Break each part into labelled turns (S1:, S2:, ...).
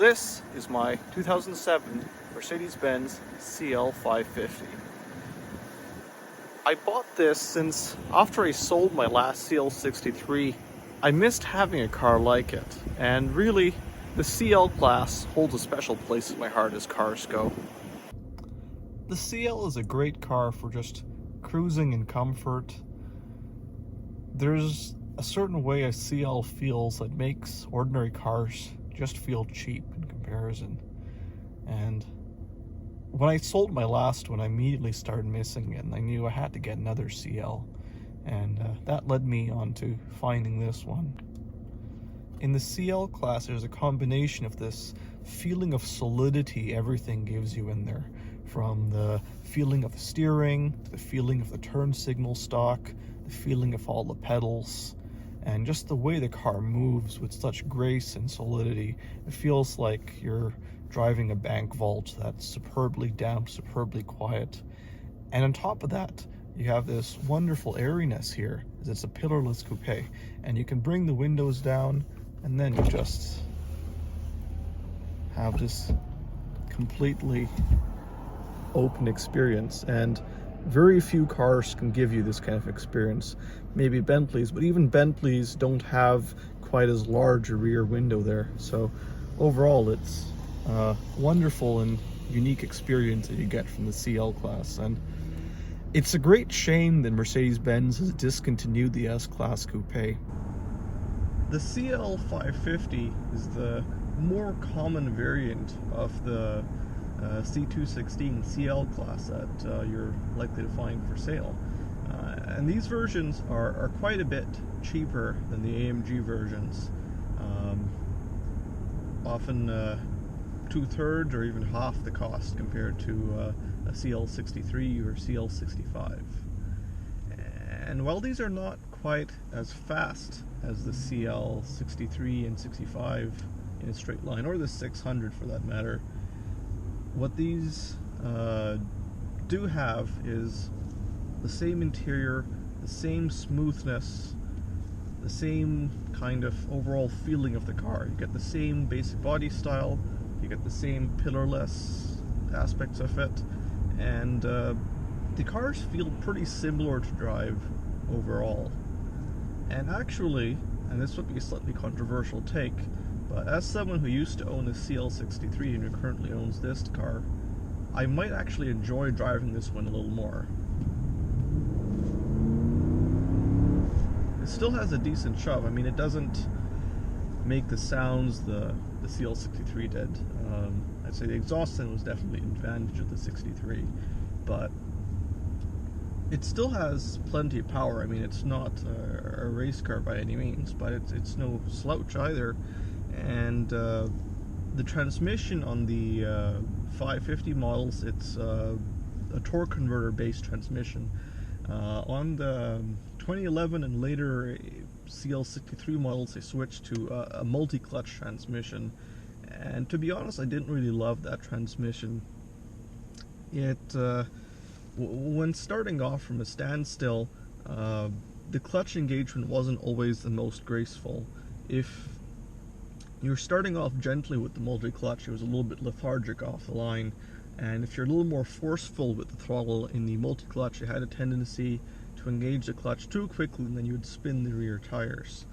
S1: This is my 2007 Mercedes-Benz CL550. I bought this since after I sold my last CL63, I missed having a car like it, and really, the CL class holds a special place in my heart as cars go. The CL is a great car for just cruising and comfort. There's a certain way a CL feels that makes ordinary cars just feel cheap in comparison. And when I sold my last one, I immediately started missing it, and I knew I had to get another CL. And that led me on to finding this one. In the CL class, there's a combination of this feeling of solidity everything gives you in there. From the feeling of the steering, to the feeling of the turn signal stock, the feeling of all the pedals, and just the way the car moves with such grace and solidity. It feels like you're driving a bank vault that's superbly damp, superbly quiet. And on top of that, you have this wonderful airiness here, as it's a pillarless coupe, and you can bring the windows down, and then you just have this completely open experience. And very few cars can give you this kind of experience. Maybe Bentleys, but even Bentleys don't have quite as large a rear window there. So overall, it's a wonderful and unique experience that you get from the CL class. And it's a great shame that Mercedes-Benz has discontinued the S-Class coupe. The CL550 is the more common variant of the C216 CL class that you're likely to find for sale. And these versions are quite a bit cheaper than the AMG versions. Often 2/3 or even half the cost compared to a CL63 or CL65. And while these are not quite as fast as the CL63 and 65 in a straight line, or the 600 for that matter, what these do have is the same interior, the same smoothness, the same kind of overall feeling of the car. You get the same basic body style, you get the same pillarless aspects of it, and the cars feel pretty similar to drive overall. And actually, and this would be a slightly controversial take, but as someone who used to own a CL63 and who currently owns this car, I might actually enjoy driving this one a little more. It still has a decent shove. I mean, it doesn't make the sounds the CL63 did. I'd say the exhaust sound was definitely an advantage of the 63, but it still has plenty of power. I mean, it's not a race car by any means, but it's no slouch either. And the transmission on the 550 models, it's a torque converter based transmission. On the 2011 and later CL63 models, they switched to a multi-clutch transmission, and to be honest, I didn't really love that transmission. It when starting off from a standstill, the clutch engagement wasn't always the most graceful. If you're starting off gently with the multi-clutch, it was a little bit lethargic off the line, and if you're a little more forceful with the throttle in the multi-clutch, it had a tendency to engage the clutch too quickly, and then you would spin the rear tires.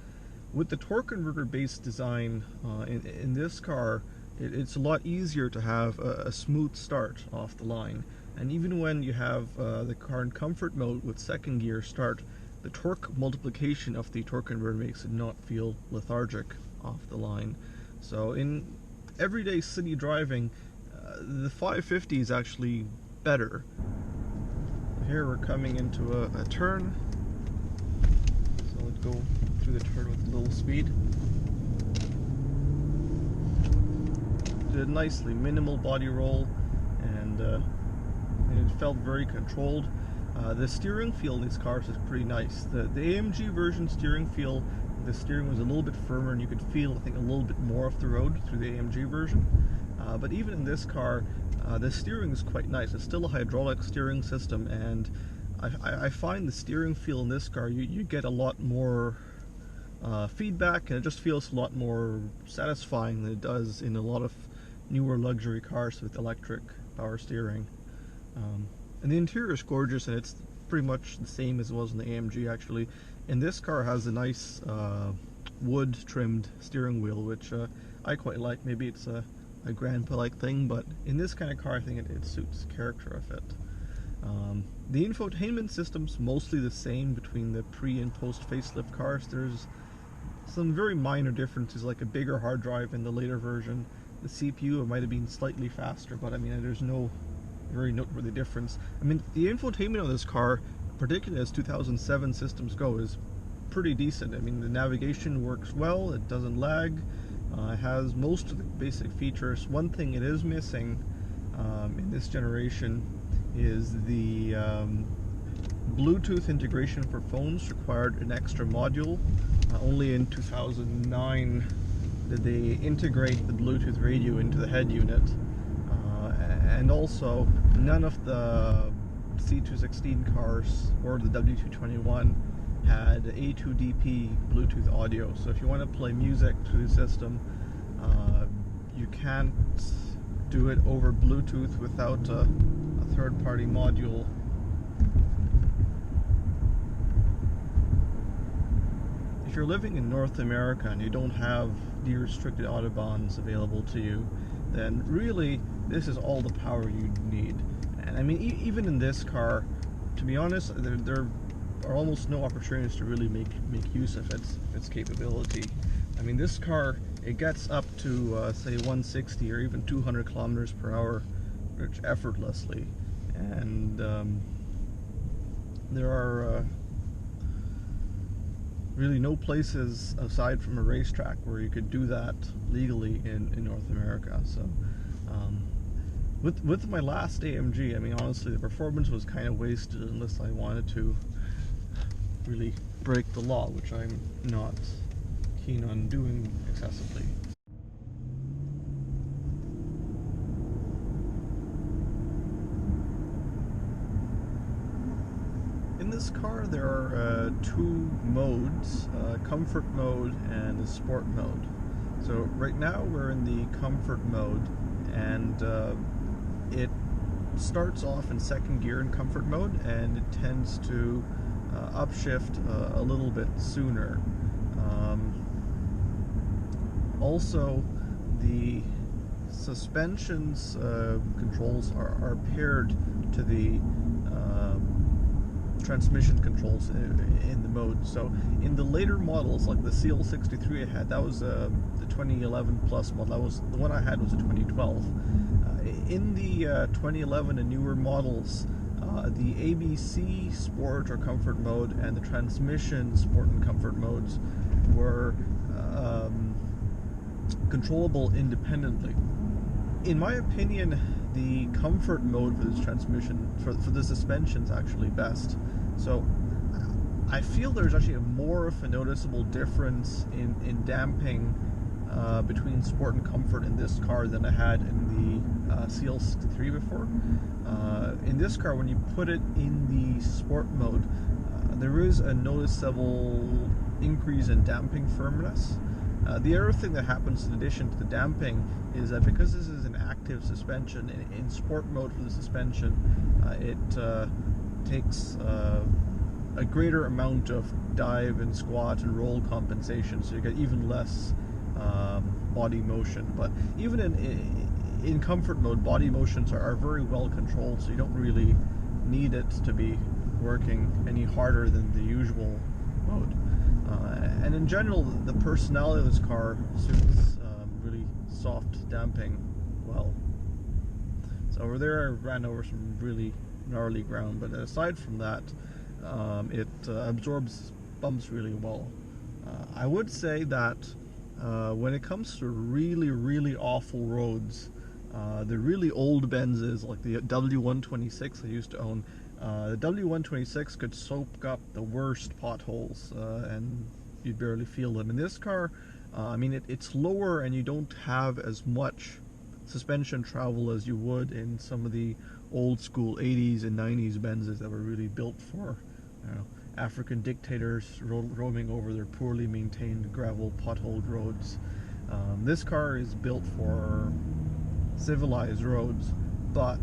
S1: With the torque converter based design in this car, it's a lot easier to have a smooth start off the line. And even when you have the car in comfort mode with second gear start, the torque multiplication of the torque converter makes it not feel lethargic off the line. So in everyday city driving, the 550 is actually better. Here we're coming into a turn, so let's go through the turn with a little speed. Did a nicely minimal body roll, and it felt very controlled. The steering feel in these cars is pretty nice. The AMG version steering feel, the steering was a little bit firmer, and you could feel, I think, a little bit more off the road through the AMG version. But even in this car, the steering is quite nice. It's still a hydraulic steering system, and I find the steering feel in this car, you get a lot more feedback, and it just feels a lot more satisfying than it does in a lot of newer luxury cars with electric power steering. And the interior is gorgeous, and it's pretty much the same as it was in the AMG actually. And this car has a nice wood trimmed steering wheel, which I quite like. Maybe it's a grandpa-like thing, but in this kind of car I think it suits the character of it. The infotainment system's mostly the same between the pre and post facelift cars. There's some very minor differences, like a bigger hard drive in the later version. The CPU might have been slightly faster, but I mean there's no very noteworthy difference. I mean, the infotainment on this car, particularly as 2007 systems go, is pretty decent. I mean, the navigation works well, it doesn't lag, it has most of the basic features. One thing it is missing in this generation is the Bluetooth integration for phones required an extra module. Only in 2009 did they integrate the Bluetooth radio into the head unit. And also, none of the C216 cars or the W221 had A2DP Bluetooth audio. So if you want to play music through the system, you can't do it over Bluetooth without a third-party module. If you're living in North America and you don't have the restricted autobahns available to you, then really this is all the power you need. And I mean, even in this car, to be honest, there are almost no opportunities to really make use of its capability. I mean, this car, it gets up to say 160 or even 200 kilometers per hour effortlessly, and there are really no places aside from a racetrack where you could do that legally in North America. So with my last AMG, I mean, honestly, the performance was kind of wasted unless I wanted to really break the law, which I'm not keen on doing excessively. In this car there are two modes, comfort mode and the sport mode. So right now we're in the comfort mode, and it starts off in second gear in comfort mode, and it tends to upshift a little bit sooner. Also, the suspensions controls are paired to the transmission controls in the mode. So in the later models, like the CL63 I had, that was the 2011 plus model. That was the one I had was a 2012. In the 2011 and newer models, the ABC Sport or Comfort mode and the Transmission Sport and Comfort modes were controllable independently. In my opinion, the Comfort mode for this transmission, for the suspension, is actually best. So I feel there's actually more of a noticeable difference in damping between Sport and Comfort in this car than I had in the CL63 before. In this car, when you put it in the Sport mode, there is a noticeable increase in damping firmness. The other thing that happens in addition to the damping is that because this is an active suspension, in Sport mode for the suspension, it takes a greater amount of dive and squat and roll compensation, so you get even less body motion. But even in comfort mode, body motions are very well controlled, so you don't really need it to be working any harder than the usual mode. And in general, the personality of this car suits really soft damping well. So over there I ran over some really gnarly ground, but aside from that, it absorbs bumps really well. I would say that when it comes to really awful roads, the really old Benzes, like the W126 I used to own, the W126 could soak up the worst potholes, and you'd barely feel them. In this car, I mean, it's lower and you don't have as much suspension travel as you would in some of the old school 80s and 90s Benzes that were really built for, you know, African dictators roaming over their poorly maintained gravel potholed roads. This car is built for civilized roads, but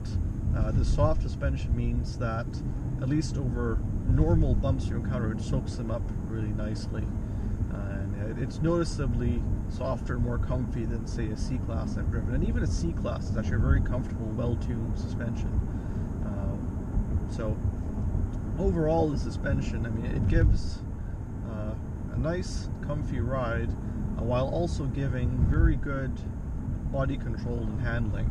S1: the soft suspension means that at least over normal bumps you encounter, it soaks them up really nicely. And it's noticeably softer and more comfy than, say, a C-Class I've driven. And even a C-Class is actually a very comfortable, well-tuned suspension. So overall, the suspension, I mean, it gives a nice, comfy ride while also giving very good body control and handling.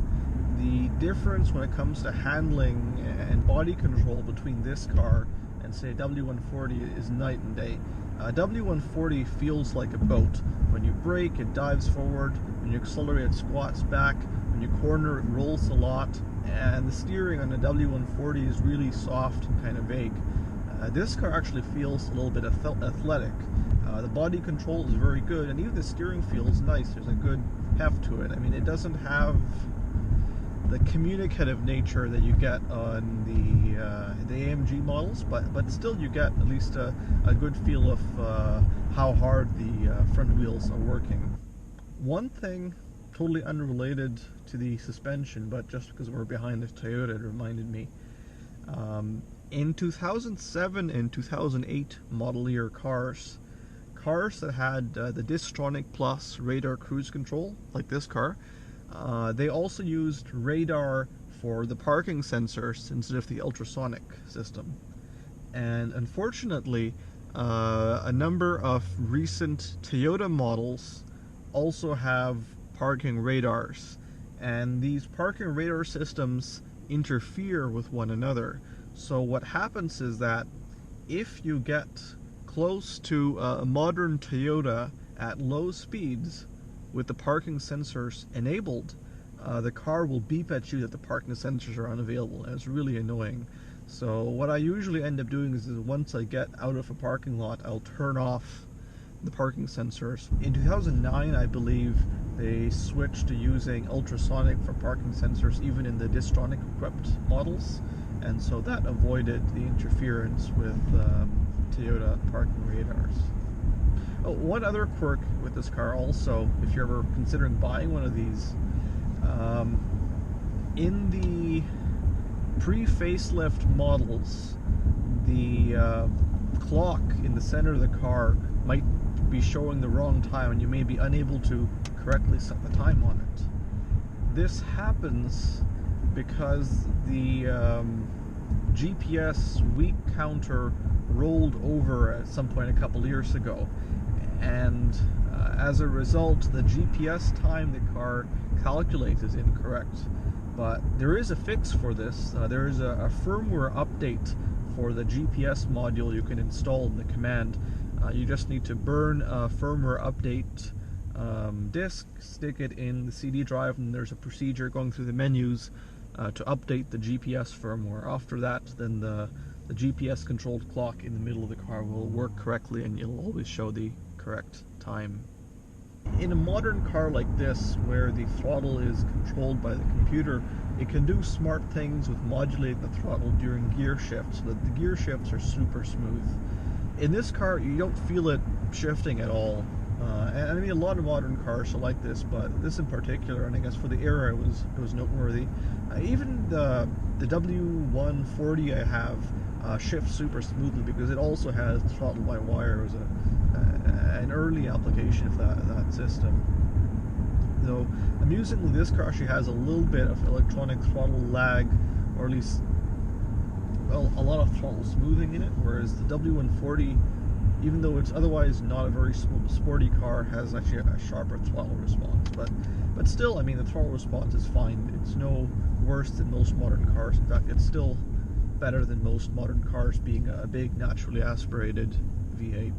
S1: The difference when it comes to handling and body control between this car and, say, a W140 is night and day. W140 feels like a boat. When you brake, it dives forward. When you accelerate, it squats back. When you corner, it rolls a lot. And the steering on the W140 is really soft and kind of vague. This car actually feels a little bit athletic. The body control is very good, and even the steering feels nice. There's a good heft to it. I mean, it doesn't have the communicative nature that you get on the AMG models, but still you get at least a good feel of how hard the front wheels are working. One thing totally unrelated to the suspension, but just because we're behind the Toyota, it reminded me. In 2007 and 2008 model year cars that had the Distronic Plus radar cruise control, like this car, they also used radar for the parking sensors instead of the ultrasonic system. And unfortunately, a number of recent Toyota models also have parking radars, and these parking radar systems interfere with one another. So what happens is that if you get close to a modern Toyota at low speeds with the parking sensors enabled, the car will beep at you that the parking sensors are unavailable, and it's really annoying. So what I usually end up doing is once I get out of a parking lot, I'll turn off the parking sensors. In 2009, I believe, they switched to using ultrasonic for parking sensors even in the Distronic equipped models, and so that avoided the interference with Toyota parking radars. Oh, one other quirk with this car also, if you're ever considering buying one of these, in the pre-facelift models, the clock in the center of the car might be showing the wrong time, and you may be unable to correctly set the time on it. This happens because the GPS week counter rolled over at some point a couple years ago, and as a result, the GPS time the car calculates is incorrect. But there is a fix for this. There is a firmware update for the GPS module you can install in the command. You just need to burn a firmware update disk, stick it in the CD drive, and there's a procedure going through the menus to update the GPS firmware. After that, then the GPS controlled clock in the middle of the car will work correctly, and it'll always show the correct time. In a modern car like this, where the throttle is controlled by the computer, it can do smart things with modulating the throttle during gear shifts, so that the gear shifts are super smooth. In this car, you don't feel it shifting at all. And I mean, a lot of modern cars are like this, but this in particular, and I guess for the era, it was noteworthy. Even the W140 I have shifts super smoothly because it also has throttle by wire. It was an early application of that system. Though amusingly, this car actually has a little bit of electronic throttle lag, or at least, well, a lot of throttle smoothing in it, whereas the W140, even though it's otherwise not a very sporty car, has actually a sharper throttle response. But still, I mean, the throttle response is fine. It's no worse than most modern cars. In fact, it's still better than most modern cars, being a big naturally aspirated V8.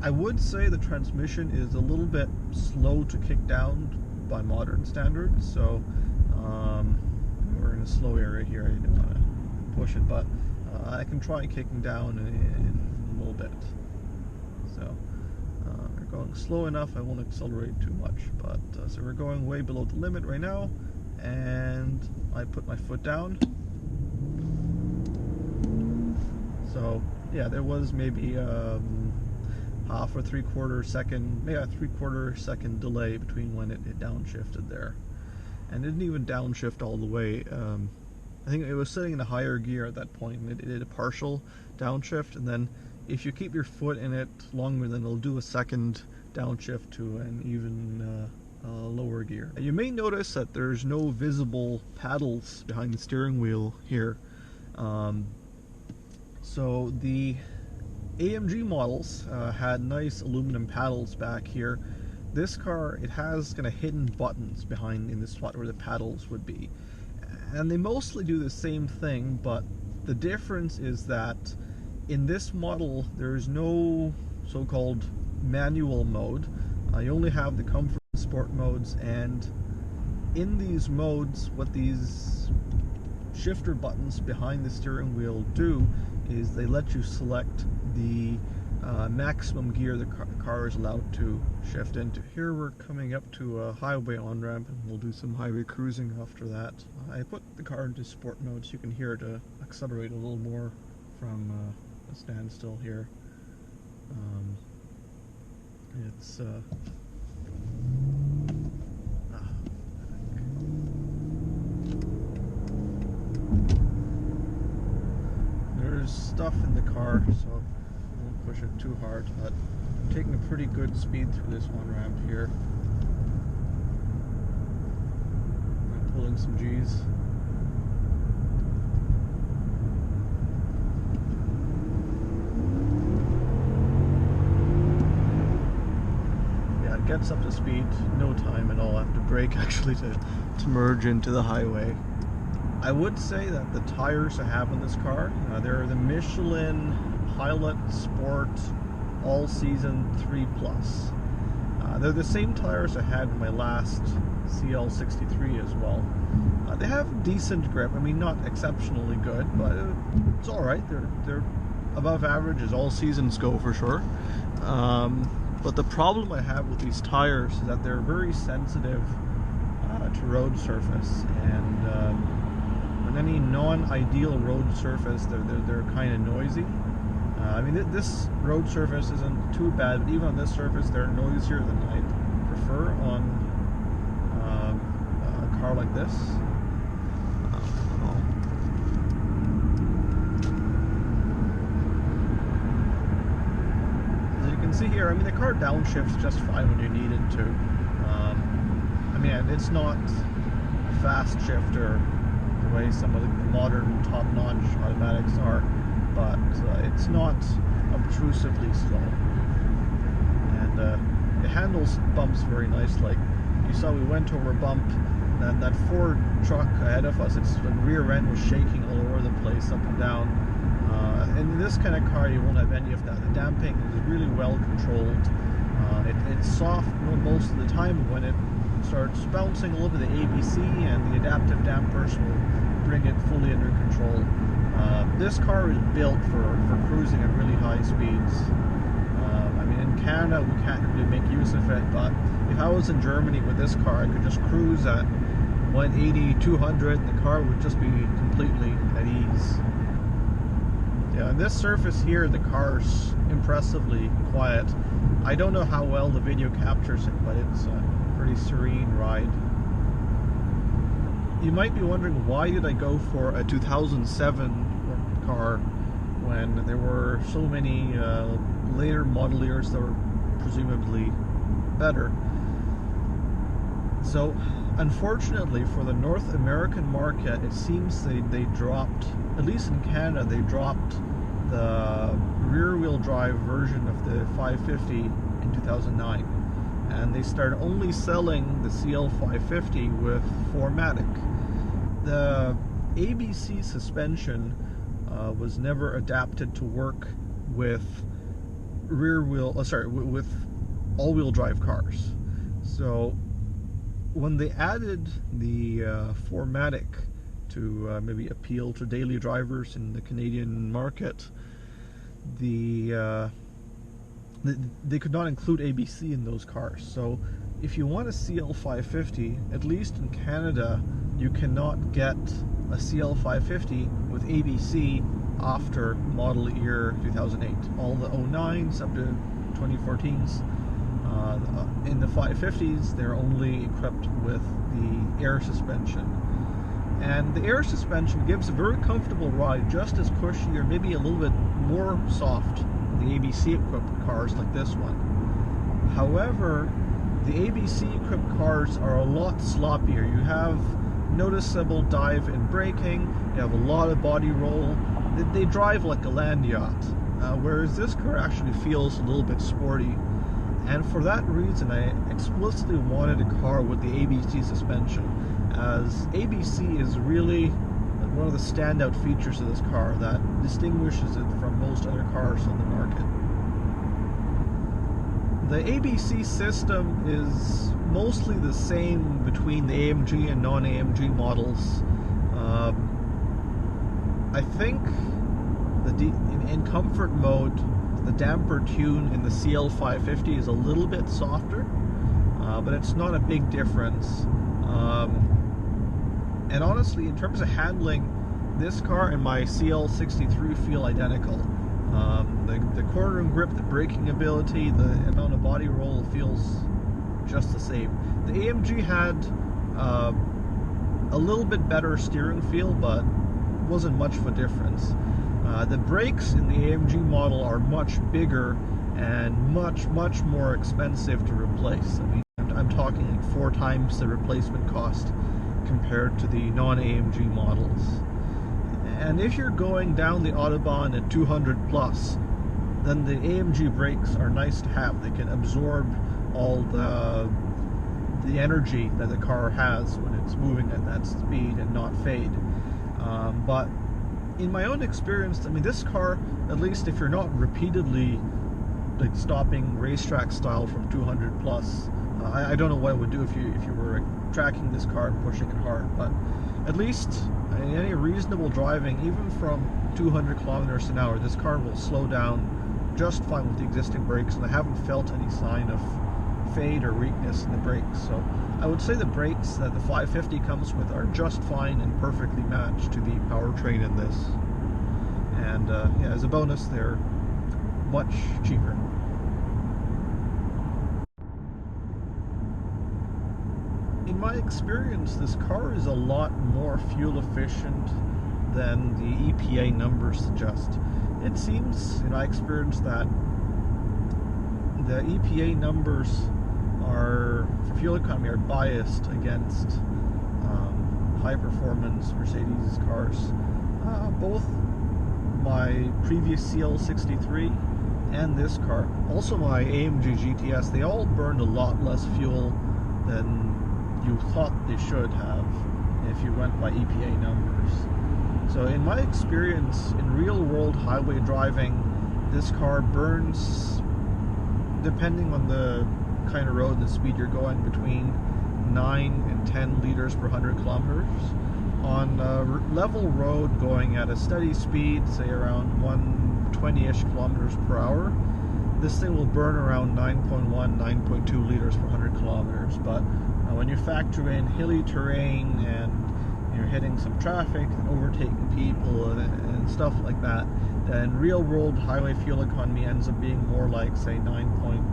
S1: I would say the transmission is a little bit slow to kick down by modern standards, so we're in a slow area here. I didn't want to push it, but I can try kicking down in a little bit. So we're going slow enough, I won't accelerate too much, but so we're going way below the limit right now, and I put my foot down. So yeah, there was maybe half or 3/4 second, maybe a 3/4 second delay between when it downshifted there, and it didn't even downshift all the way. I think it was sitting in a higher gear at that point, and it did a partial downshift, and then if you keep your foot in it longer, then it'll do a second downshift to an even lower gear. You may notice that there's no visible paddles behind the steering wheel here. So the AMG models had nice aluminum paddles back here. This car, it has kind of hidden buttons behind in the spot where the paddles would be. And they mostly do the same thing, but the difference is that in this model, there's no so-called manual mode. You only have the comfort and sport modes, and in these modes, what these shifter buttons behind the steering wheel do is they let you select the maximum gear the car is allowed to shift into. Here we're coming up to a highway on-ramp, and we'll do some highway cruising after that. I put the car into sport mode so you can hear it accelerate a little more from a standstill here. There's stuff in the car, so I won't push it too hard, but I'm taking a pretty good speed through this on-ramp here. I'm pulling some G's. Yeah, it gets up to speed, no time at all. I have to brake actually to merge into the highway. I would say that the tires I have in this car, they're the Michelin Pilot Sport All Season 3+. They're the same tires I had in my last CL63 as well. They have decent grip. I mean, not exceptionally good, but it's all right. They're above average as all seasons go for sure. But the problem I have with these tires is that they're very sensitive to road surface, and any non-ideal road surface, they're kind of noisy. I mean, this road surface isn't too bad, but even on this surface, they're noisier than I'd prefer on a car like this. As you can see here, I mean, the car downshifts just fine when you need it to. I mean, it's not a fast shifter the way some of the modern top-notch automatics are, but it's not obtrusively slow, and it handles bumps very nice. Like you saw, we went over a bump, and that Ford truck ahead of us, its rear end was shaking all over the place, up and down. In this kind of car, you won't have any of that. The damping is really well controlled. It's soft most of the time, but when it starts bouncing a little bit, the ABC and the adaptive dampers will bring it fully under control. This car is built for cruising at really high speeds. I mean, in Canada we can't really make use of it, but if I was in Germany with this car, I could just cruise at 180, 200, and the car would just be completely at ease. Yeah, on this surface here, the car's impressively quiet. I don't know how well the video captures it, but it's a pretty serene ride. You might be wondering, why did I go for a 2007 car when there were so many later model years that were presumably better? So, unfortunately for the North American market, it seems they dropped, at least in Canada, they dropped the rear-wheel drive version of the 550 in 2009. And they started only selling the CL550 with 4MATIC. The ABC suspension was never adapted to work with with all-wheel drive cars. So when they added the 4MATIC to maybe appeal to daily drivers in the Canadian market, they could not include ABC in those cars. So if you want a CL550, at least in Canada, you cannot get a CL550 with ABC after model year 2008. All the 09s up to 2014s. In the 550s, they're only equipped with the air suspension. And the air suspension gives a very comfortable ride, just as cushy or maybe a little bit more soft than the ABC equipped cars like this one. However, the ABC equipped cars are a lot sloppier. You have noticeable dive in braking, you have a lot of body roll. They drive like a land yacht, whereas this car actually feels a little bit sporty. And for that reason, I explicitly wanted a car with the ABC suspension, as ABC is really one of the standout features of this car that distinguishes it from most other cars on the market. The ABC system is mostly the same between the AMG and non-AMG models. I think in comfort mode, the damper tune in the CL550 is a little bit softer, but it's not a big difference. And honestly, in terms of handling, this car and my CL63 feel identical. The corner and grip, the braking ability, the amount of body roll feels just the same. The AMG had a little bit better steering feel, but wasn't much of a difference. The brakes in the AMG model are much bigger and much more expensive to replace. I mean, I'm talking like 4 times the replacement cost compared to the non-AMG models. And if you're going down the Autobahn at 200 plus, then the AMG brakes are nice to have. They can absorb all the energy that the car has when it's moving at that speed and not fade. But in my own experience, I mean, this car, at least if you're not repeatedly like stopping racetrack style from 200 plus, I don't know what it would do if you were tracking this car and pushing it hard, but at least in any reasonable driving, even from 200 kilometers an hour, this car will slow down just fine with the existing brakes, and I haven't felt any sign of fade or weakness in the brakes. So I would say the brakes that the 550 comes with are just fine and perfectly matched to the powertrain in this. And yeah, as a bonus, they're much cheaper. In my experience, this car is a lot more fuel efficient than the EPA numbers suggest. It seems, in my experience, that the EPA numbers are, for fuel economy, are biased against high performance Mercedes cars. Both my previous CL63 and this car, also my AMG GTS, they all burned a lot less fuel than you thought they should have if you went by EPA numbers. So in my experience, in real world highway driving, this car burns, depending on the kind of road and the speed you're going, between 9 and 10 liters per 100 kilometers. On a level road going at a steady speed, say around 120-ish kilometers per hour, this thing will burn around 9.1, 9.2 liters per 100 kilometers. But when you factor in hilly terrain and you're hitting some traffic and overtaking people and stuff like that, then real world highway fuel economy ends up being more like, say, 9.5,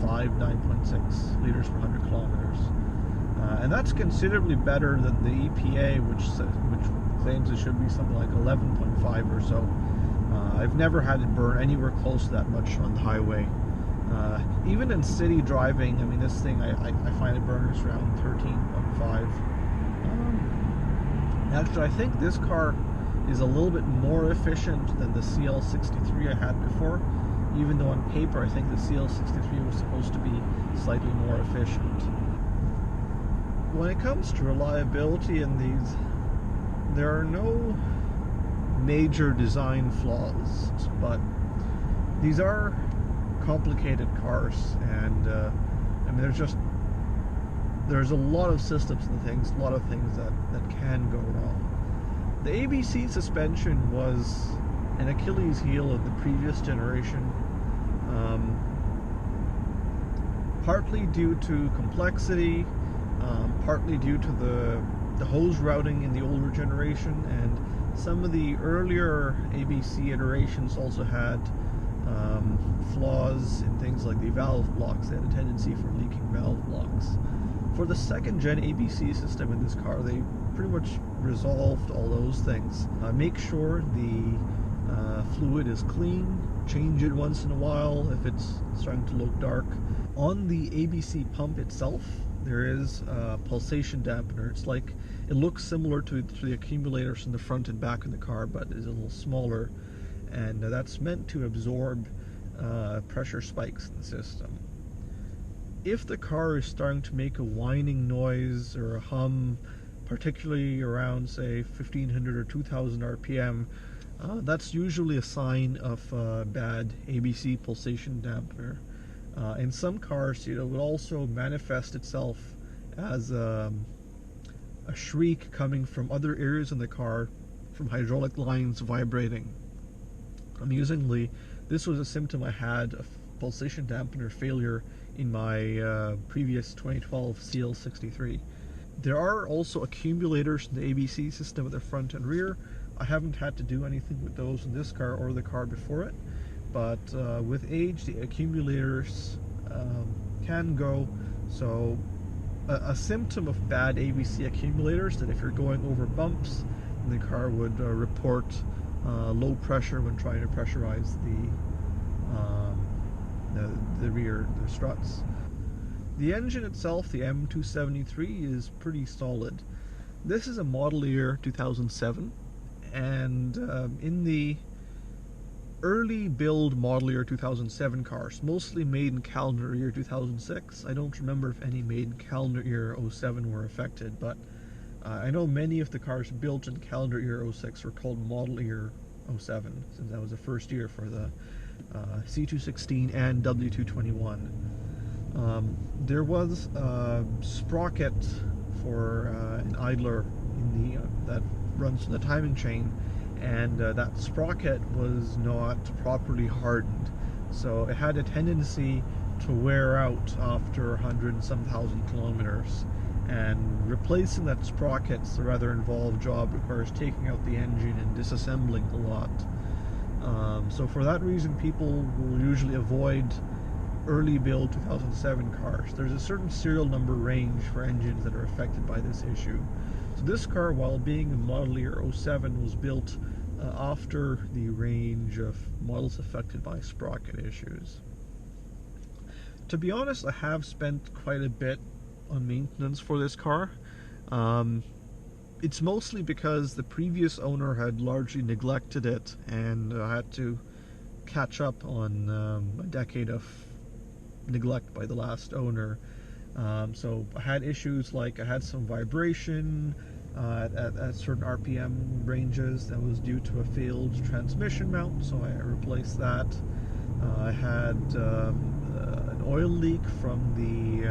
S1: 9.6 liters per 100 kilometers. And that's considerably better than the EPA, which claims it should be something like 11.5 or so. I've never had it burn anywhere close to that much on the highway. Even in city driving, I mean, this thing, I find it burns around 13.5. Actually, I think this car is a little bit more efficient than the CL63 I had before, even though on paper I think the CL63 was supposed to be slightly more efficient. When it comes to reliability in these, there are no major design flaws, but these are complicated cars, and I mean, there's a lot of systems and things, a lot of things that can go wrong. The ABC suspension was an Achilles heel of the previous generation, partly due to complexity, partly due to the the hose routing in the older generation, and some of the earlier ABC iterations also had flaws in things like the valve blocks. They had a tendency for leaking valve blocks. For the second gen ABC system in this car, they pretty much resolved all those things. Make sure the fluid is clean, change it once in a while if it's starting to look dark. On the ABC pump itself, there is a pulsation dampener. It looks similar to the accumulators in the front and back of the car, but is a little smaller, and that's meant to absorb pressure spikes in the system. If the car is starting to make a whining noise or a hum, particularly around, say, 1500 or 2000 RPM, that's usually a sign of bad ABC pulsation dampener. In some cars, it will also manifest itself as a shriek coming from other areas in the car, from hydraulic lines vibrating. Amusingly, this was a symptom I had of pulsation dampener failure in my previous 2012 CL63. There are also accumulators in the ABC system at the front and rear. I haven't had to do anything with those in this car or the car before it, but with age the accumulators can go. So a symptom of bad ABC accumulators, that if you're going over bumps, the car would report low pressure when trying to pressurize the rear, the struts. The engine itself, the M273, is pretty solid. This is a model year 2007, and in the early build model year 2007 cars, mostly made in calendar year 2006. I don't remember if any made in calendar year 07 were affected, but I know many of the cars built in calendar year 06 were called model year 07, since that was the first year for the C216 and W221. There was a sprocket for an idler in the that runs in the timing chain, and that sprocket was not properly hardened, so it had a tendency to wear out after 100 and some thousand kilometers. And replacing that sprocket is a rather involved job, requires taking out the engine and disassembling the lot. So for that reason, people will usually avoid early build 2007 cars. There's a certain serial number range for engines that are affected by this issue. So this car, while being a model year 07, was built after the range of models affected by sprocket issues. To be honest, I have spent quite a bit on maintenance for this car. It's mostly because the previous owner had largely neglected it, and I had to catch up on a decade of neglect by the last owner. So I had issues like I had some vibration at certain RPM ranges that was due to a failed transmission mount, so I replaced that. I had an oil leak from the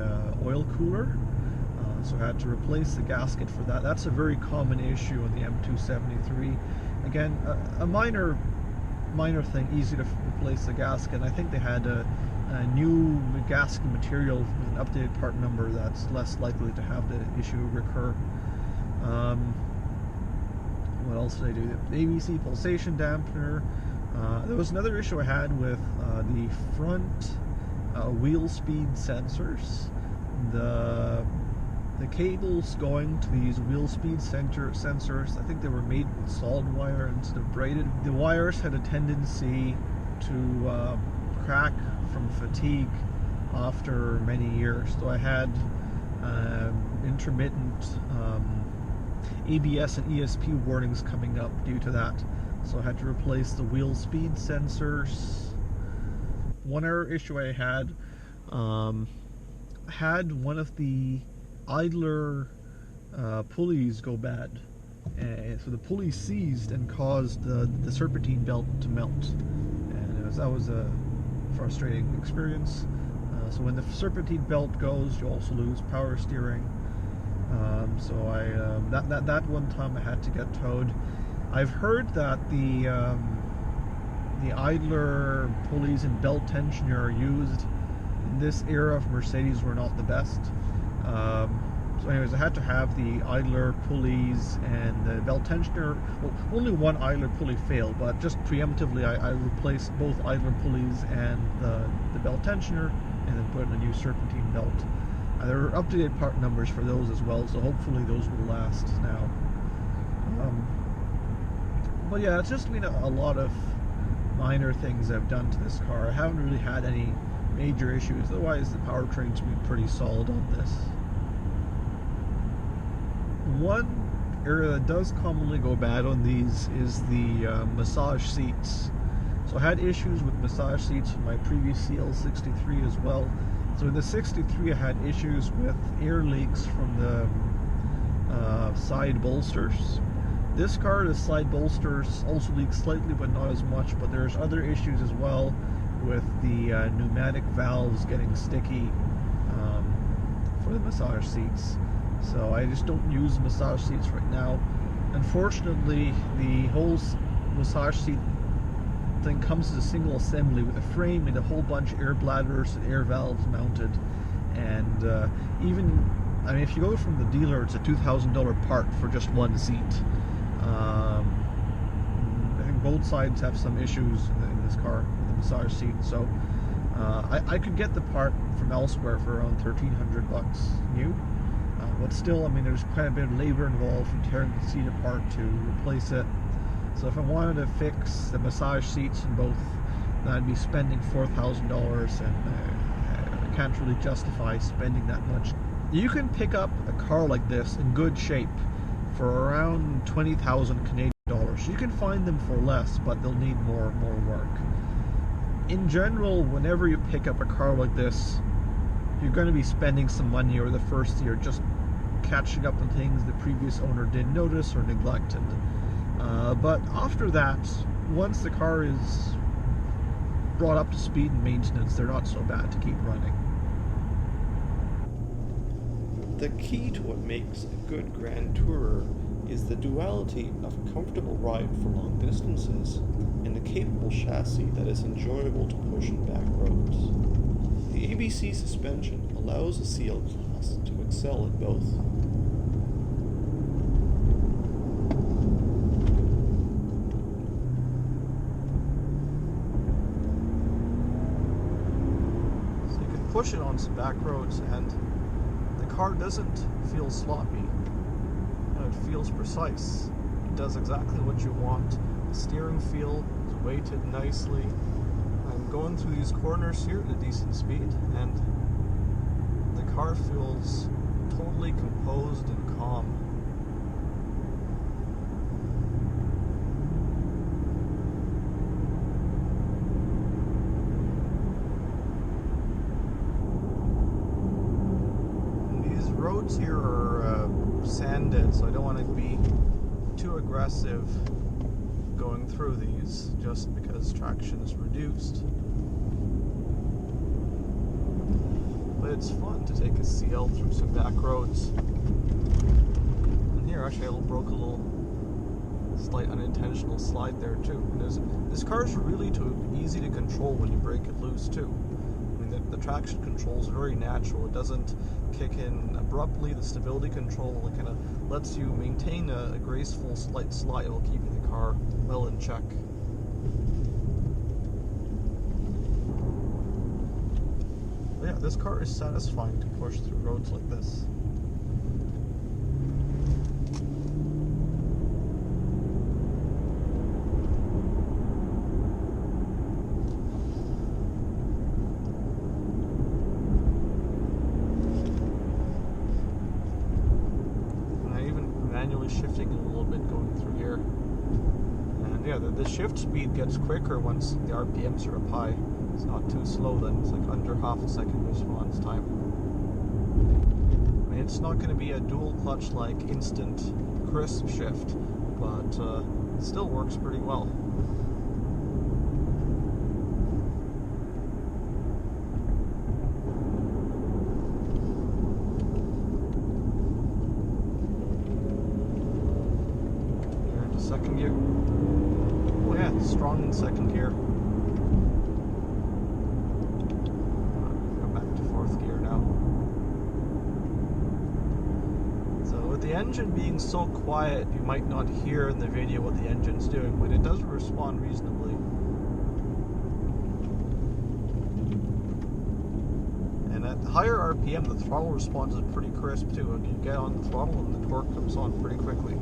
S1: oil cooler, so I had to replace the gasket for that. That's a very common issue on the M273. Again, a minor thing, easy to replace the gasket. I think they had a new gasket material with an updated part number that's less likely to have the issue recur. What else did I do? The ABC pulsation dampener. There was another issue I had with the front wheel speed sensors. The cables going to these wheel speed sensors, I think they were made with solid wire instead of braided. The wires had a tendency to crack from fatigue after many years. So I had intermittent ABS and ESP warnings coming up due to that. So I had to replace the wheel speed sensors. One other issue I had one of the idler pulleys go bad. So the pulley seized and caused the serpentine belt to melt. And that was a frustrating experience. So when the serpentine belt goes, you also lose power steering. So that one time I had to get towed. I've heard that the idler pulleys and belt tensioner used in this era of Mercedes were not the best. So anyways, I had to have the idler pulleys and the belt tensioner. Well, only one idler pulley failed, but just preemptively I replaced both idler pulleys and the belt tensioner, and then put in a new serpentine belt. There are updated part numbers for those as well, so hopefully those will last now. But yeah, it's just been a lot of minor things I've done to this car. I haven't really had any major issues, otherwise the powertrain's been pretty solid on this. One area that does commonly go bad on these is the massage seats. So I had issues with massage seats in my previous CL63 as well. So in the 63 I had issues with air leaks from the side bolsters. This car, the side bolsters also leak slightly, but not as much. But there's other issues as well with the pneumatic valves getting sticky for the massage seats. So I just don't use massage seats right now. Unfortunately, the whole massage seat thing comes as a single assembly with a frame and a whole bunch of air bladders and air valves mounted. And I mean, if you go from the dealer, it's a $2,000 part for just one seat. I think both sides have some issues in this car with the massage seat, so I could get the part from elsewhere for around $1,300 new, but still, I mean, there's quite a bit of labor involved in tearing the seat apart to replace it. So if I wanted to fix the massage seats in both, then I'd be spending $4,000, and I can't really justify spending that much. You can pick up a car like this in good shape for around 20,000 Canadian dollars. You can find them for less, but they'll need more work. In general, whenever you pick up a car like this, you're going to be spending some money over the first year just catching up on things the previous owner didn't notice or neglected. But after that, once the car is brought up to speed and maintenance, they're not so bad to keep running.
S2: The key to what makes a good Grand Tourer is the duality of a comfortable ride for long distances and a capable chassis that is enjoyable to push on back roads. The ABC suspension allows the CL class to excel at both.
S1: So you can push it on some back roads, and the car doesn't feel sloppy. It feels precise. It does exactly what you want. The steering feel is weighted nicely. I'm going through these corners here at a decent speed, and the car feels totally composed and calm. Roads here are sanded, so I don't want to be too aggressive going through these just because traction is reduced. But it's fun to take a CL through some back roads. And here actually I broke a little slight unintentional slide there too. And this car is really too easy to control when you break it loose too. The traction controls are very natural. It doesn't kick in abruptly. The stability control kind of lets you maintain a graceful slight slide while keeping the car well in check. But yeah, this car is satisfying to push through roads like this. Manually shifting a little bit going through here, and yeah, the shift speed gets quicker once the RPMs are up high. It's not too slow then. It's like under half a second response time. I mean, it's not going to be a dual clutch like instant crisp shift, but it still works pretty well. Second gear. Oh yeah, it's strong in second gear. Go back to fourth gear now. engine being so quiet, you might not hear in the video what the engine's doing, but it does respond reasonably. And at higher RPM, the throttle response is pretty crisp too. When you get on the throttle and the torque comes on pretty quickly.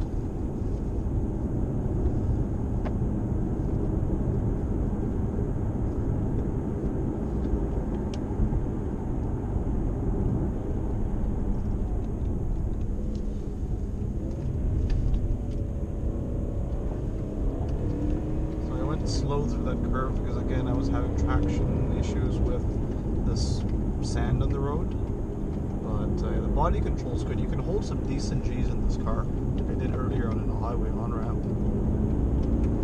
S1: Slow through that curve because again I was having traction issues with this sand on the road, but the body control is good. You can hold some decent G's in this car, like I did earlier on a highway on-ramp,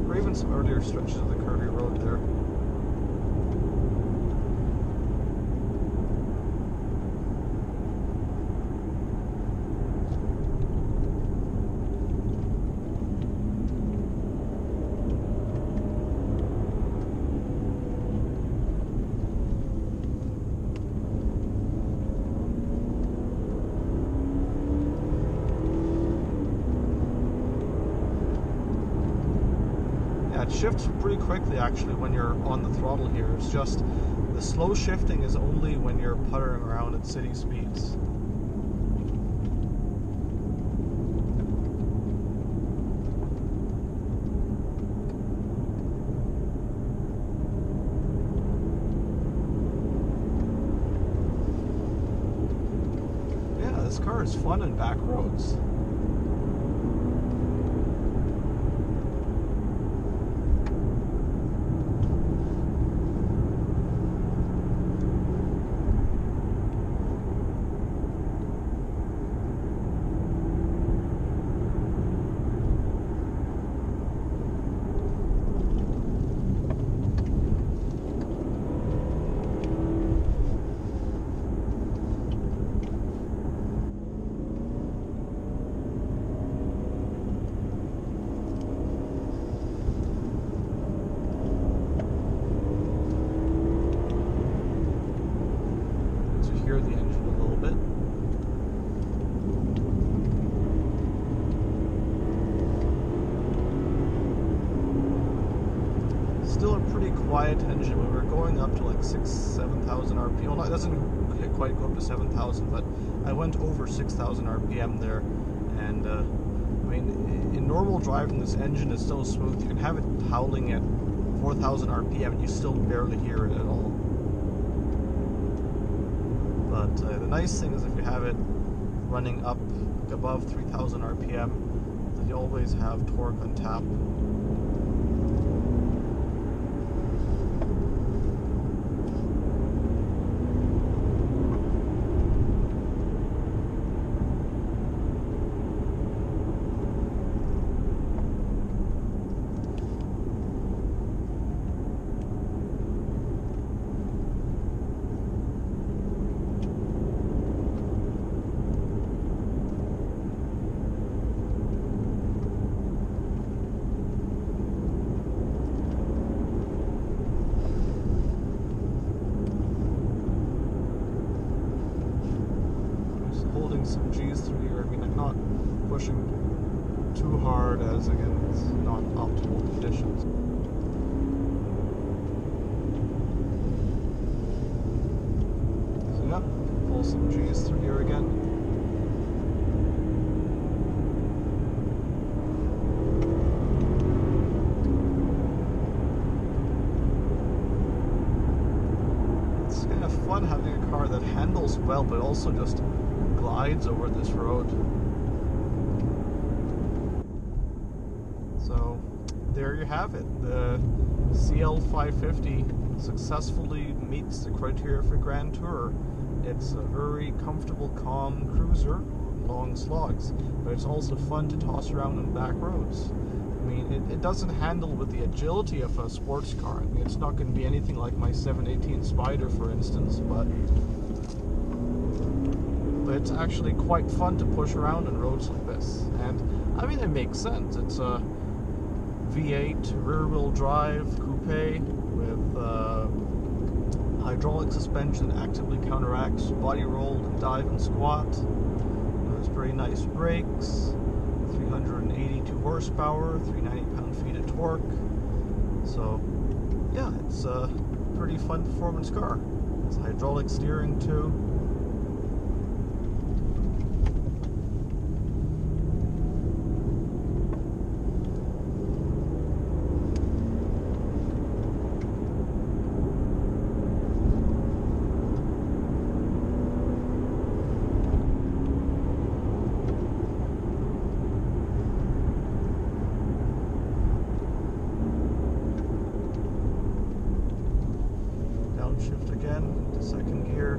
S1: or even some earlier stretches of the curvy road there. It shifts pretty quickly actually when you're on the throttle here. It's just the slow shifting is only when you're puttering around at city speeds. Yeah, this car is fun in back roads. Hear the engine a little bit. Still a pretty quiet engine. We were going up to like 7,000 RPM. Well, it doesn't quite go up to 7,000, but I went over 6,000 RPM there. And I mean, in normal driving, this engine is so smooth. You can have it howling at 4,000 RPM and you still barely hear it at all. But the nice thing is if you have it running up above 3,000 RPM, then you always have torque on tap. Some G's through here. I mean, I'm not pushing too hard as, again, it's not optimal conditions. So yeah, pull some G's through here again. It's kind of fun having a car that handles well, but also just glides over this road. So there you have it. The CL550 successfully meets the criteria for Grand Tourer. It's a very comfortable, calm cruiser, long slogs, but it's also fun to toss around on back roads. I mean, it doesn't handle with the agility of a sports car. I mean, it's not going to be anything like my 718 Spider, for instance, but it's actually quite fun to push around on roads like this. And I mean, it makes sense. It's a V8 rear-wheel drive coupe with hydraulic suspension that actively counteracts body roll and dive and squat. Has very nice brakes, 382 horsepower, 390 pound-feet of torque. So yeah, it's a pretty fun performance car. It's hydraulic steering too. Downshift again to second gear.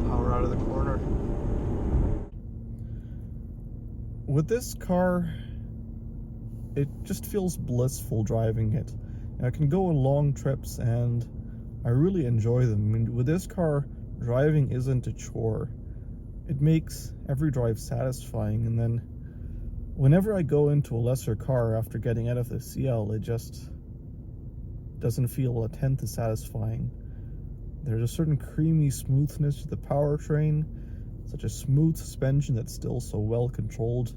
S1: Power out of the corner. With this car, it just feels blissful driving it. I can go on long trips and I really enjoy them. I mean, with this car, driving isn't a chore. It makes every drive satisfying, and then whenever I go into a lesser car after getting out of the CL, it just doesn't feel a tenth as satisfying. There's a certain creamy smoothness to the powertrain, such a smooth suspension that's still so well controlled.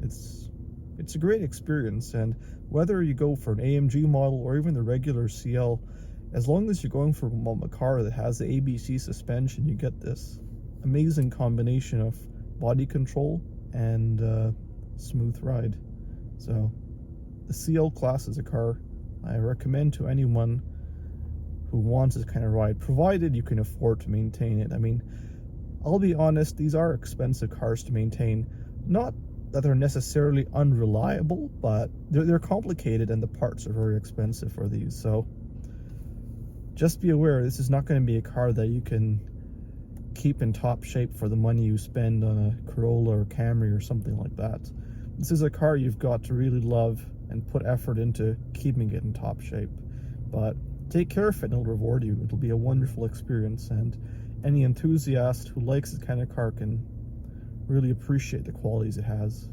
S1: It's a great experience, and whether you go for an AMG model or even the regular CL, as long as you're going for a car that has the ABC suspension, you get this amazing combination of body control and smooth ride. So the CL class is a car I recommend to anyone who wants this kind of ride, provided you can afford to maintain it. I mean, I'll be honest, these are expensive cars to maintain. Not that they're necessarily unreliable, but they're complicated and the parts are very expensive for these. So just be aware, this is not going to be a car that you can keep in top shape for the money you spend on a Corolla or Camry or something like that. This is a car you've got to really love and put effort into keeping it in top shape. But take care of it and it'll reward you. It'll be a wonderful experience, and any enthusiast who likes this kind of car can really appreciate the qualities it has.